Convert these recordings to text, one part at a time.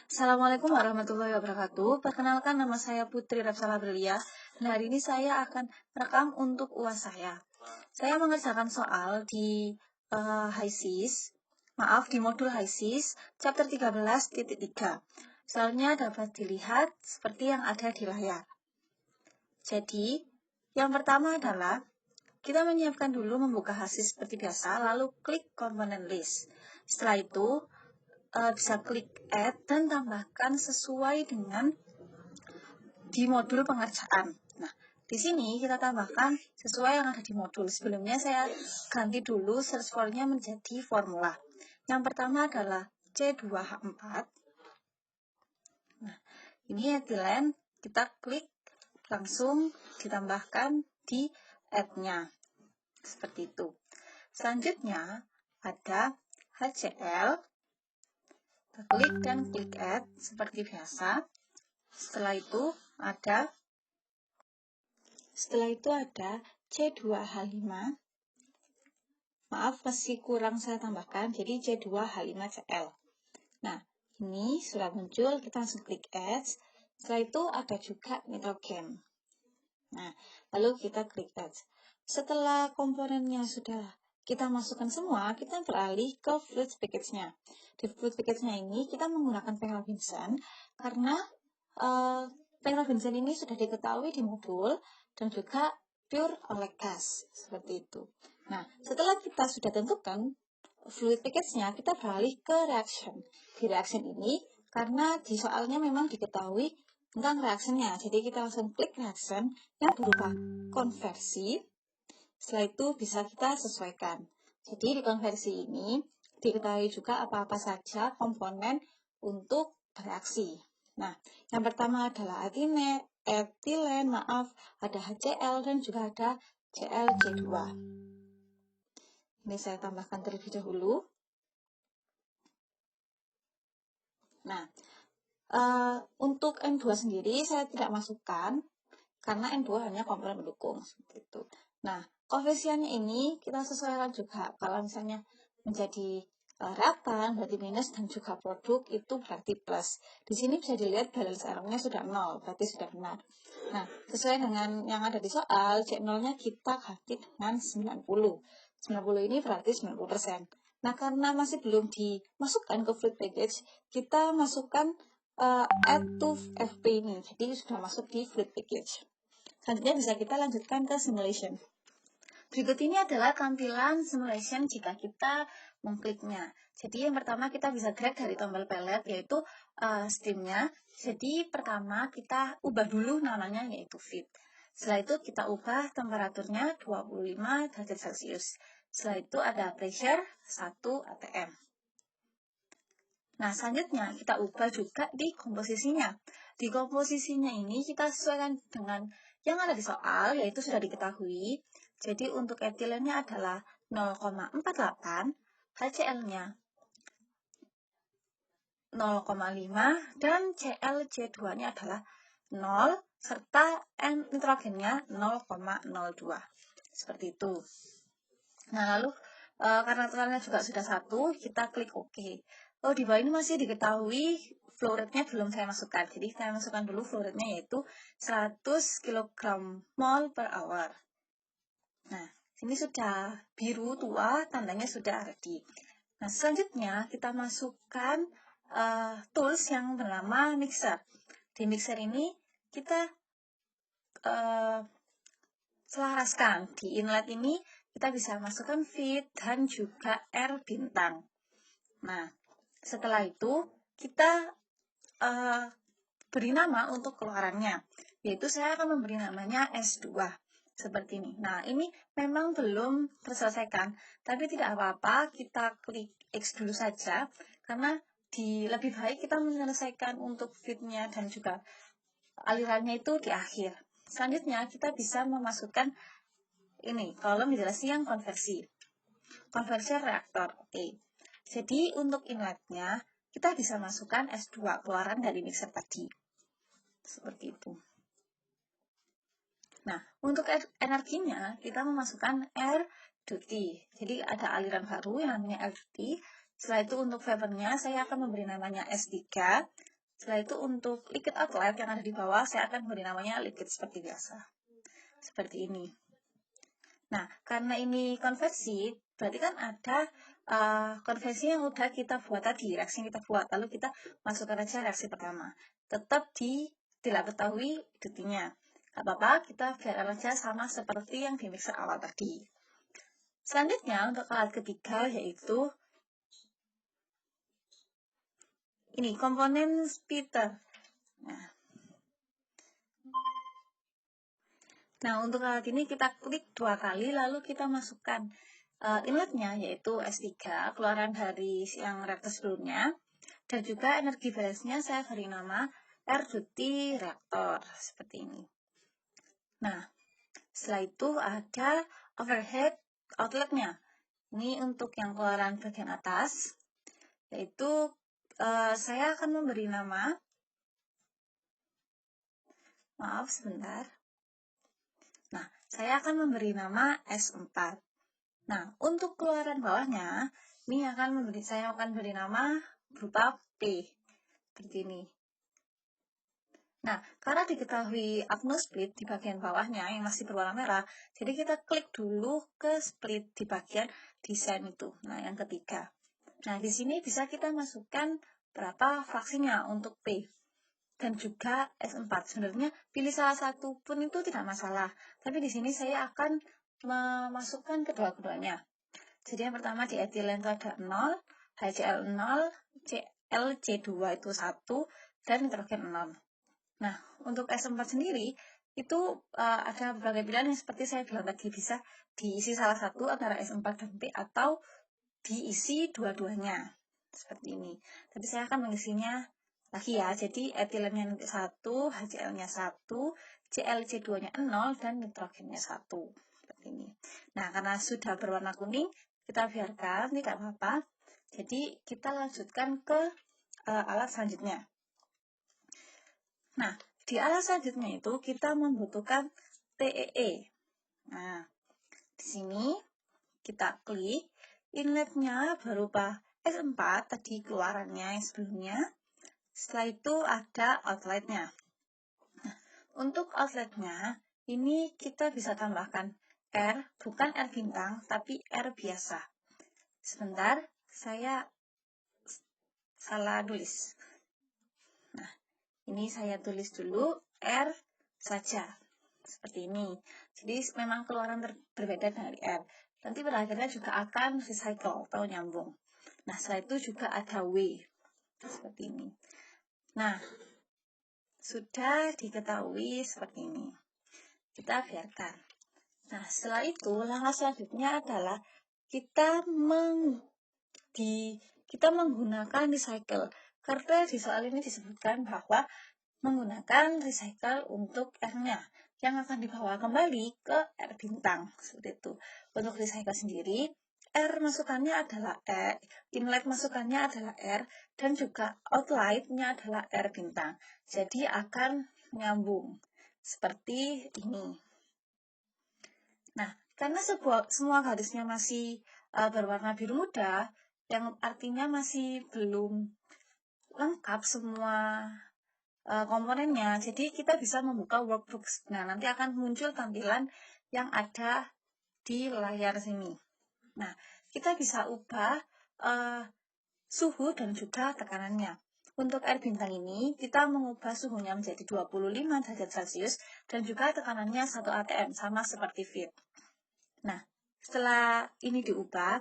Assalamualaikum warahmatullahi wabarakatuh. Perkenalkan, nama saya Putri Repsala Belia. Dan hari ini saya akan merekam untuk UAS saya. Saya mengerjakan soal di di modul HISIS, chapter 13.3. Soalnya dapat dilihat seperti yang ada di layar. Jadi, yang pertama adalah kita menyiapkan dulu membuka HISIS seperti biasa, lalu klik komponen list. Setelah itu, bisa klik add dan tambahkan sesuai dengan di modul pengerjaan. Nah, di sini kita tambahkan sesuai yang ada di modul. Sebelumnya saya ganti dulu search for-nya menjadi formula. Yang pertama adalah C2H4. Nah, ini etilen, kita klik langsung ditambahkan di add-nya. Seperti itu. Selanjutnya ada HCl. Kita klik dan klik add seperti biasa. Setelah itu ada C2H5. Maaf, masih kurang saya tambahkan, jadi C2H5Cl. Nah, ini sudah muncul, kita langsung klik add. Setelah itu ada juga nitrogen. Nah, lalu kita klik add. Setelah komponennya sudah kita masukkan semua, kita beralih ke fluid package-nya. Di fluid package-nya ini kita menggunakan penglabinsan karena penglabinsan ini sudah diketahui di modul dan juga pure oleh gas, seperti itu. Nah, setelah kita sudah tentukan fluid package-nya, kita beralih ke reaction. Di reaction ini, karena di soalnya memang diketahui tentang reaction-nya, jadi kita langsung klik reaction yang berupa konversi. Setelah itu bisa kita sesuaikan. Jadi di konversi ini diketahui juga apa-apa saja komponen untuk bereaksi. Nah, yang pertama adalah etilen, ada HCl dan juga ada ClC2. Ini saya tambahkan terlebih dahulu. Nah, untuk N2 sendiri saya tidak masukkan karena N2 hanya komponen pendukung seperti itu. Nah, koefisiennya ini kita sesuaikan juga. Kalau misalnya menjadi reaktan berarti minus dan juga produk itu berarti plus. Di sini bisa dilihat balance error-nya sudah 0, berarti sudah benar. Nah, sesuai dengan yang ada di soal, C0-nya kita ganti dengan 90. 90 ini berarti 90%. Nah, karena masih belum dimasukkan ke fluid package, kita masukkan add to FP ini. Jadi sudah masuk di fluid package. Selanjutnya bisa kita lanjutkan ke simulation. Berikut ini adalah tampilan simulation jika kita mengkliknya. Jadi yang pertama kita bisa drag dari tombol pelet yaitu steamnya. Jadi pertama kita ubah dulu namanya yaitu feed. Setelah itu kita ubah temperaturnya 25 derajat Celcius. Setelah itu ada pressure 1 atm. Nah, selanjutnya kita ubah juga di komposisinya. Di komposisinya ini kita sesuaikan dengan yang ada di soal, yaitu sudah diketahui. Jadi untuk etilennya adalah 0,48, HCl-nya 0,5, dan ClC2-nya adalah 0, serta nitrogennya 0,02. Seperti itu. Nah, lalu karena tekanan juga sudah 1, kita klik OK. Oh, di bawah ini masih diketahui flow rate-nya belum saya masukkan. Jadi saya masukkan dulu flow rate-nya yaitu 100 kg mol per hour. Nah, ini sudah biru tua, tandanya sudah ready. Nah, selanjutnya kita masukkan tools yang bernama mixer. Di mixer ini kita selaraskan. Di inlet ini kita bisa masukkan feed dan juga air bintang. Nah, setelah itu kita beri nama untuk keluarannya, yaitu saya akan memberi namanya S2 seperti ini. Nah, ini memang belum terselesaikan, tapi tidak apa-apa, kita klik X dulu saja karena lebih baik kita menyelesaikan untuk feed-nya dan juga alirannya itu di akhir. Selanjutnya kita bisa memasukkan ini kolom dijelasin yang konversi reaktor. Oke. Jadi untuk inletnya kita bisa masukkan S2 keluaran dari mixer tadi. Seperti itu. Nah, untuk energinya kita memasukkan air duty. Jadi ada aliran baru yang namanya air duty. Setelah itu untuk vapornya saya akan memberi namanya S3. Setelah itu untuk liquid outlet yang ada di bawah, saya akan beri namanya liquid seperti biasa. Seperti ini. Nah, karena ini konversi, berarti kan ada konversi yang udah kita buat tadi, reaksi yang kita buat. Lalu kita masukkan aja reaksi pertama. Tetap tidak ketahui detinya. Gak apa-apa, kita biarkan aja sama seperti yang di mixer awal tadi. Selanjutnya, untuk alat ketiga yaitu ini, komponen splitter. Nah, untuk alat ini kita klik 2 kali, lalu kita masukkan inletnya, yaitu S3, keluaran dari yang reaktor sebelumnya, dan juga energi balance-nya saya beri nama air duty reaktor, seperti ini. Nah, setelah itu ada overhead outlet-nya. Ini untuk yang keluaran bagian atas, yaitu saya akan memberi nama, maaf sebentar. Nah, saya akan memberi nama S4. Nah, untuk keluaran bawahnya, ini saya akan beri nama berupa P, seperti ini. Nah, karena diketahui Agno split di bagian bawahnya yang masih berwarna merah, jadi kita klik dulu ke split di bagian desain itu. Nah, yang ketiga. Nah, di sini bisa kita masukkan berapa fraksinya untuk P. Dan juga S4. Sebenarnya pilih salah satu pun itu tidak masalah. Tapi di sini saya akan memasukkan kedua-keduanya. Jadi yang pertama di etilen itu ada 0, HCl 0, ClC2 itu 1, dan nitrogen 0. Nah, untuk S4 sendiri, itu ada berbagai pilihan yang seperti saya bilang tadi, bisa diisi salah satu antara S4 dan P, atau diisi dua-duanya. Seperti ini. Tapi saya akan mengisinya lagi ya, jadi etilennya nanti 1, HCl-nya 1, ClC2-nya 0, dan nitrogennya 1. Seperti ini. Nah, karena sudah berwarna kuning, kita biarkan, tidak apa-apa. Jadi, kita lanjutkan ke alat selanjutnya. Nah, di alat selanjutnya itu kita membutuhkan TEE. Nah, di sini kita klik, inletnya berupa S4, tadi keluarannya yang sebelumnya. Setelah itu ada outletnya. Nah, untuk outletnya, ini kita bisa tambahkan R, bukan R bintang, tapi R biasa. Sebentar, saya salah tulis. Nah, ini saya tulis dulu R saja. Seperti ini. Jadi memang keluaran berbeda dari R. Nanti berakhirnya juga akan recycle atau nyambung. Nah, setelah itu juga ada W. Seperti ini. Nah, sudah diketahui seperti ini. Kita biarkan. Nah, setelah itu, langkah selanjutnya adalah kita menggunakan recycle. Karena di soal ini disebutkan bahwa menggunakan recycle untuk R-nya yang akan dibawa kembali ke R bintang. Seperti itu. Untuk recycle sendiri, R masukannya adalah E, inlet masukannya adalah R, dan juga outlet-nya adalah R bintang. Jadi akan nyambung seperti ini. Nah, karena semua garisnya masih berwarna biru muda, yang artinya masih belum lengkap semua komponennya, jadi kita bisa membuka workbooks. Nah, nanti akan muncul tampilan yang ada di layar sini. Nah, kita bisa ubah suhu dan juga tekanannya. Untuk air bintang ini, kita mengubah suhunya menjadi 25 derajat Celcius dan juga tekanannya 1 atm, sama seperti feed. Nah, setelah ini diubah,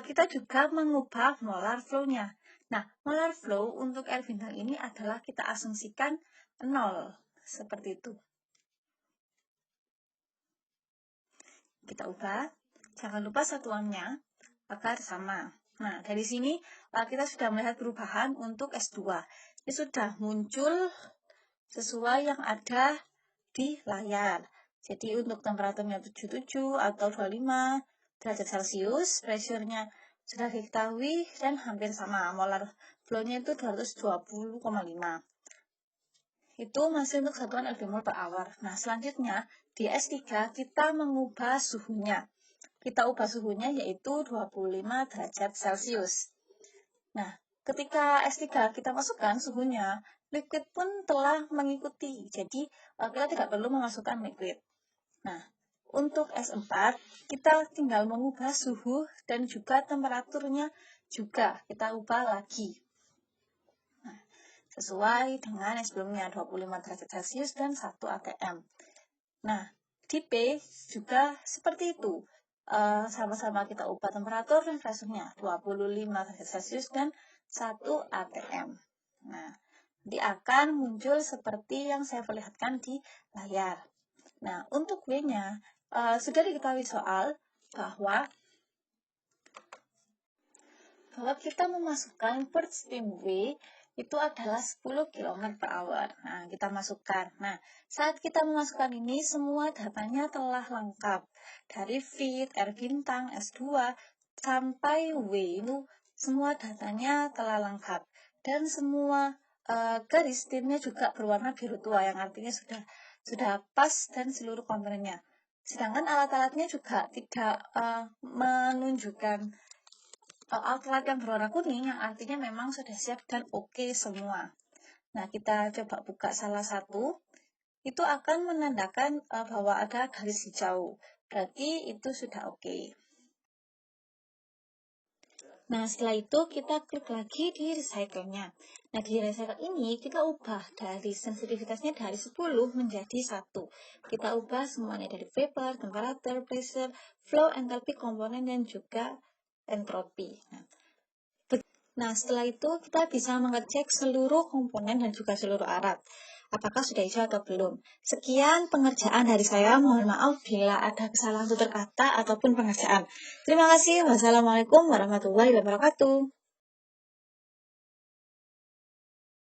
kita juga mengubah molar flow-nya. Nah, molar flow untuk air bintang ini adalah kita asumsikan 0, seperti itu. Kita ubah, jangan lupa satuannya agar sama. Nah, dari sini kita sudah melihat perubahan untuk S2. Ini sudah muncul sesuai yang ada di layar. Jadi untuk temperaturnya 77 atau 25 derajat Celcius, pressure-nya sudah diketahui dan hampir sama. Molar flow-nya itu 220,5. Itu masih untuk satuan LB/mol per hour. Nah, selanjutnya di S3 kita mengubah suhunya. Kita ubah suhunya yaitu 25 derajat Celcius. Nah, ketika S3 kita masukkan suhunya, liquid pun telah mengikuti. Jadi kita tidak perlu memasukkan liquid. Nah, untuk S4 kita tinggal mengubah suhu dan juga temperaturnya juga kita ubah lagi. Nah, sesuai dengan yang sebelumnya 25 derajat Celcius dan 1 atm. Nah, di P juga seperti itu. Sama-sama kita ubah temperatur dan pressure-nya 25 derajat Celcius dan 1 atm. Nah, nanti akan muncul seperti yang saya perlihatkan di layar. Nah, untuk W-nya sudah diketahui soal bahwa kita memasukkan per steam W itu adalah 10 km per hour. Nah, kita masukkan. Nah, saat kita memasukkan ini, semua datanya telah lengkap. Dari feed, R bintang, S2, sampai W itu semua datanya telah lengkap. Dan semua garis steamnya juga berwarna biru tua, yang artinya sudah pas dan seluruh komponennya. Sedangkan alat-alatnya juga tidak menunjukkan alat yang berwarna kuning, yang artinya memang sudah siap dan oke semua. Nah, kita coba buka salah satu, itu akan menandakan bahwa ada garis hijau, berarti itu sudah oke. Nah, setelah itu kita klik lagi di recycle-nya. Nah, di recycle ini kita ubah dari sensitivitasnya dari 10 menjadi 1. Kita ubah semuanya dari vapor, temperature, pressure, flow, enthalpy, komponen, dan juga entropi. Nah, setelah itu kita bisa mengecek seluruh komponen dan juga seluruh alat. Apakah sudah hijau atau belum. Sekian pengerjaan dari saya. Mohon maaf bila ada kesalahan tutur kata ataupun pengerjaan. Terima kasih. Wassalamualaikum warahmatullahi wabarakatuh.